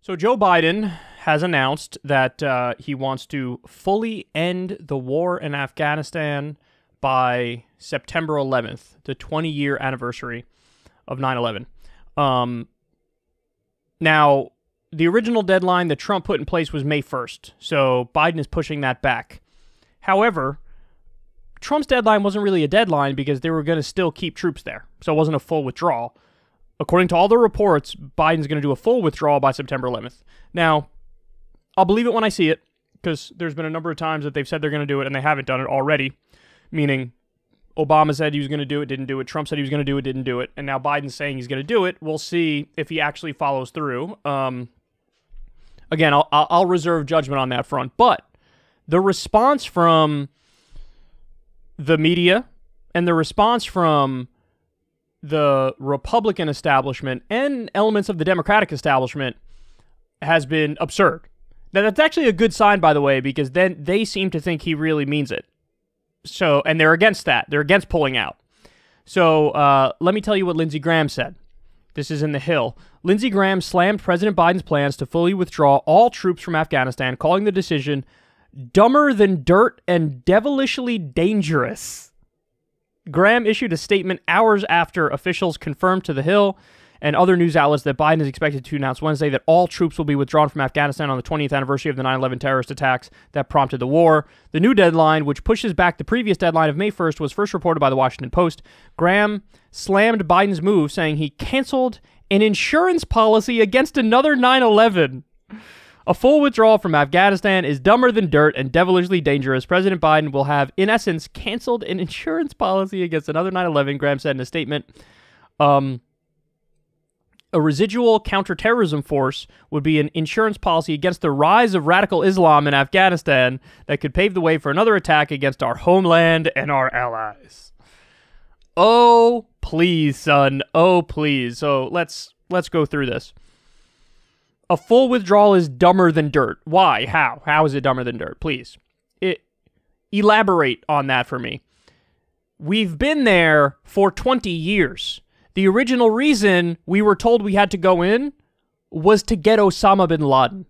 So Joe Biden has announced that he wants to fully end the war in Afghanistan by September 11th, the 20-year anniversary of 9/11. Now, the original deadline that Trump put in place was May 1st, so Biden is pushing that back. However, Trump's deadline wasn't really a deadline because they were going to still keep troops there, so it wasn't a full withdrawal. According to all the reports, Biden's going to do a full withdrawal by September 11th. Now, I'll believe it when I see it, because there's been a number of times that they've said they're going to do it, and they haven't done it already, meaning Obama said he was going to do it, didn't do it. Trump said he was going to do it, didn't do it. And now Biden's saying he's going to do it. We'll see if he actually follows through. Again, I'll reserve judgment on that front. But the response from the media and the response from the Republican establishment and elements of the Democratic establishment has been absurd. Now, that's actually a good sign, by the way, because then they seem to think he really means it. So, and they're against that. They're against pulling out. So, let me tell you what Lindsey Graham said. This is in The Hill. Lindsey Graham slammed President Biden's plans to fully withdraw all troops from Afghanistan, calling the decision dumber than dirt and devilishly dangerous. Graham issued a statement hours after officials confirmed to The Hill and other news outlets that Biden is expected to announce Wednesday that all troops will be withdrawn from Afghanistan on the 20th anniversary of the 9/11 terrorist attacks that prompted the war. The new deadline, which pushes back the previous deadline of May 1st, was first reported by the Washington Post. Graham slammed Biden's move, saying he canceled an insurance policy against another 9/11. A full withdrawal from Afghanistan is dumber than dirt and devilishly dangerous. President Biden will have, in essence, canceled an insurance policy against another 9/11, Graham said in a statement. A residual counterterrorism force would be an insurance policy against the rise of radical Islam in Afghanistan that could pave the way for another attack against our homeland and our allies. Oh, please, son. Oh, please. So let's go through this. A full withdrawal is dumber than dirt. Why? How? How is it dumber than dirt? Please. Elaborate on that for me. We've been there for 20 years. The original reason we were told we had to go in was to get Osama bin Laden.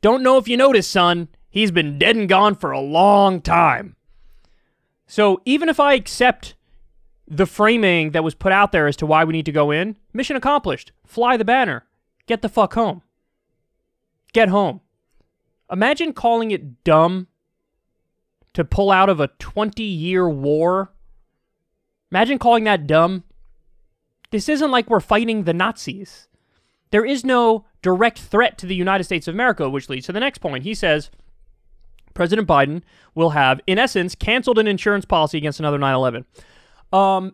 Don't know if you noticed, son. He's been dead and gone for a long time. So even if I accept the framing that was put out there as to why we need to go in, mission accomplished. Fly the banner. Get the fuck home. Get home. Imagine calling it dumb to pull out of a 20-year war. Imagine calling that dumb. This isn't like we're fighting the Nazis. There is no direct threat to the United States of America, which leads to the next point. He says President Biden will have, in essence, canceled an insurance policy against another 9/11.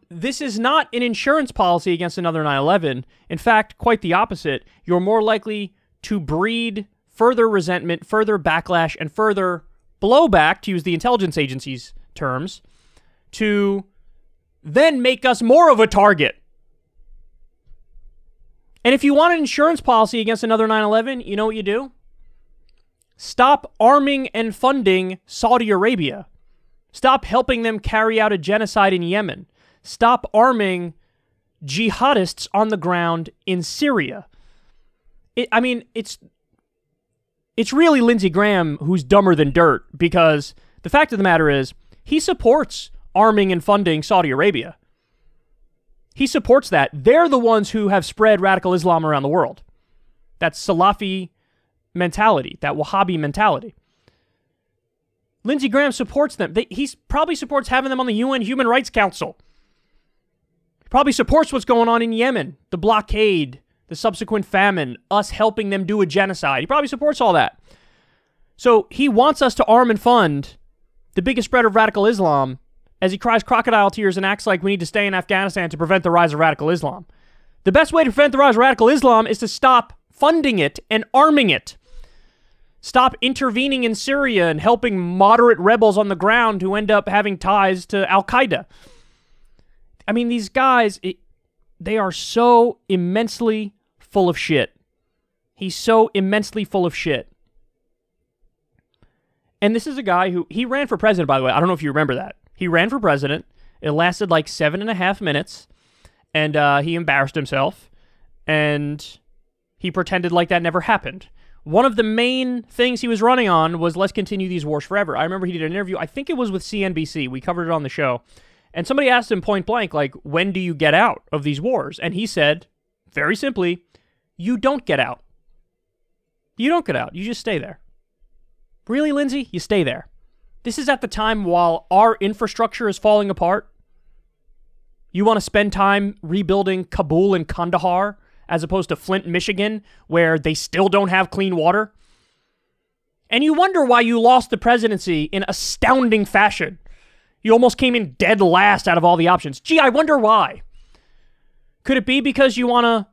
This is not an insurance policy against another 9/11. In fact, quite the opposite. You're more likely to breed further resentment, further backlash, and further blowback, to use the intelligence agency's terms, to then make us more of a target. And if you want an insurance policy against another 9/11, you know what you do? Stop arming and funding Saudi Arabia. Stop helping them carry out a genocide in Yemen. Stop arming jihadists on the ground in Syria. It's really Lindsey Graham who's dumber than dirt, because the fact of the matter is he supports arming and funding Saudi Arabia. He supports that. They're the ones who have spread radical Islam around the world. That Salafi mentality, that Wahhabi mentality. Lindsey Graham supports them. He probably supports having them on the UN Human Rights Council. He probably supports what's going on in Yemen, the blockade, the subsequent famine, us helping them do a genocide. He probably supports all that. So he wants us to arm and fund the biggest spreader of radical Islam as he cries crocodile tears and acts like we need to stay in Afghanistan to prevent the rise of radical Islam. The best way to prevent the rise of radical Islam is to stop funding it and arming it. Stop intervening in Syria and helping moderate rebels on the ground who end up having ties to Al-Qaeda. I mean, these guys, they are so immensely full of shit. He's so immensely full of shit. And this is a guy who, he ran for president, by the way. I don't know if you remember that. He ran for president. It lasted like 7.5 minutes. And he embarrassed himself. And he pretended like that never happened. One of the main things he was running on was let's continue these wars forever. I remember he did an interview, I think it was with CNBC, we covered it on the show, and somebody asked him point blank, like, when do you get out of these wars? And he said, very simply, you don't get out. You don't get out. You just stay there. Really, Lindsey? You stay there. This is at the time while our infrastructure is falling apart. You want to spend time rebuilding Kabul and Kandahar as opposed to Flint, Michigan, where they still don't have clean water? And you wonder why you lost the presidency in astounding fashion. You almost came in dead last out of all the options. Gee, I wonder why. Could it be because you want to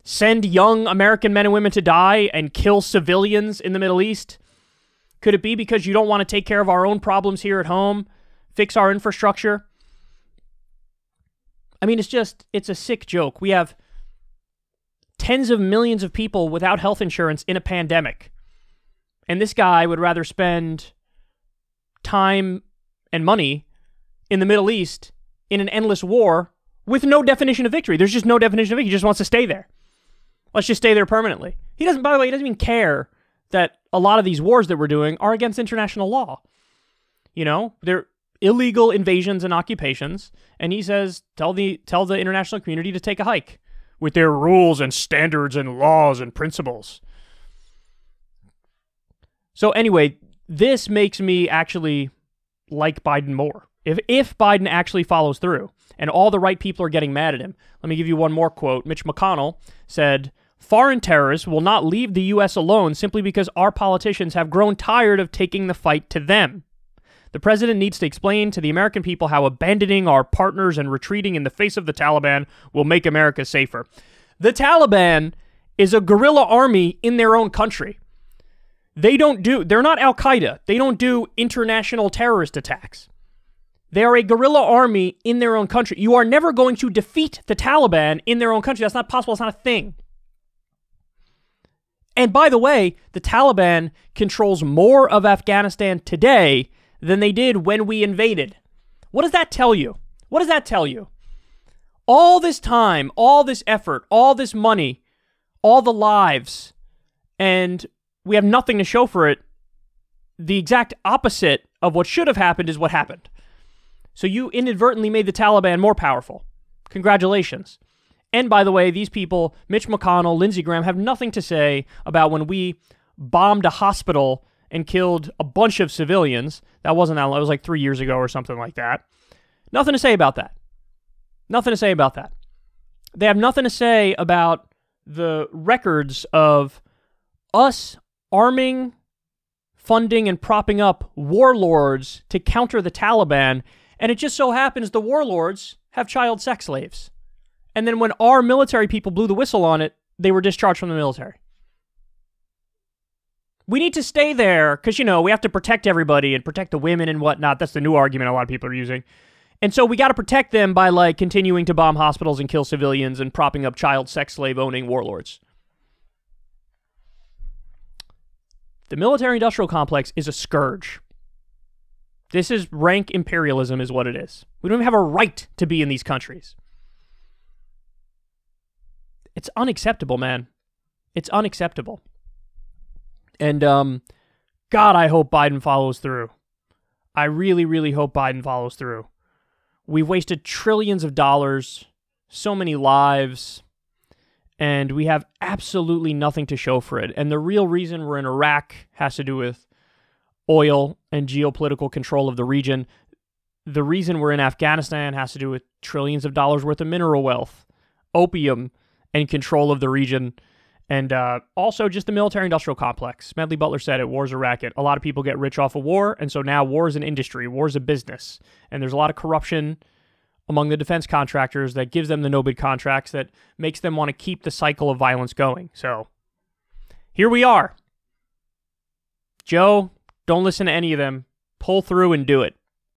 send young American men and women to die and kill civilians in the Middle East? Could it be because you don't want to take care of our own problems here at home, fix our infrastructure? I mean, it's a sick joke. We have tens of millions of people without health insurance in a pandemic. And this guy would rather spend time and money in the Middle East in an endless war with no definition of victory. There's just no definition of victory. He just wants to stay there. Let's just stay there permanently. He doesn't, by the way, he doesn't even care that a lot of these wars that we're doing are against international law. You know, they're illegal invasions and occupations, and he says, tell the international community to take a hike with their rules and standards and laws and principles. So anyway, this makes me actually like Biden more. If Biden actually follows through, and all the right people are getting mad at him. Let me give you one more quote. Mitch McConnell said, "Foreign terrorists will not leave the U.S. alone simply because our politicians have grown tired of taking the fight to them. The president needs to explain to the American people how abandoning our partners and retreating in the face of the Taliban will make America safer." The Taliban is a guerrilla army in their own country. They're not Al-Qaeda. They don't do international terrorist attacks. They are a guerrilla army in their own country. You are never going to defeat the Taliban in their own country. That's not possible. It's not a thing. And by the way, the Taliban controls more of Afghanistan today than they did when we invaded. What does that tell you? What does that tell you? All this time, all this effort, all this money, all the lives, and we have nothing to show for it. The exact opposite of what should have happened is what happened. So you inadvertently made the Taliban more powerful. Congratulations. And by the way, these people, Mitch McConnell, Lindsey Graham, have nothing to say about when we bombed a hospital and killed a bunch of civilians. That wasn't that long. It was like 3 years ago or something like that. Nothing to say about that. Nothing to say about that. They have nothing to say about the records of us arming, funding, and propping up warlords to counter the Taliban. And it just so happens the warlords have child sex slaves. And then when our military people blew the whistle on it, they were discharged from the military. We need to stay there because, you know, we have to protect everybody and protect the women and whatnot. That's the new argument a lot of people are using. And so we got to protect them by, like, continuing to bomb hospitals and kill civilians and propping up child sex slave owning warlords. The military-industrial complex is a scourge. This is rank imperialism is what it is. We don't even have a right to be in these countries. It's unacceptable, man. It's unacceptable. And, God, I hope Biden follows through. I really, really hope Biden follows through. We've wasted trillions of dollars, so many lives, and we have absolutely nothing to show for it. And the real reason we're in Iraq has to do with oil and geopolitical control of the region. The reason we're in Afghanistan has to do with trillions of dollars worth of mineral wealth, opium, and control of the region. And also just the military-industrial complex. Smedley Butler said it, war's a racket. A lot of people get rich off of war, and so now war is an industry, war is a business. And there's a lot of corruption among the defense contractors that gives them the no-bid contracts that makes them want to keep the cycle of violence going. So here we are. Joe, don't listen to any of them. Pull through and do it.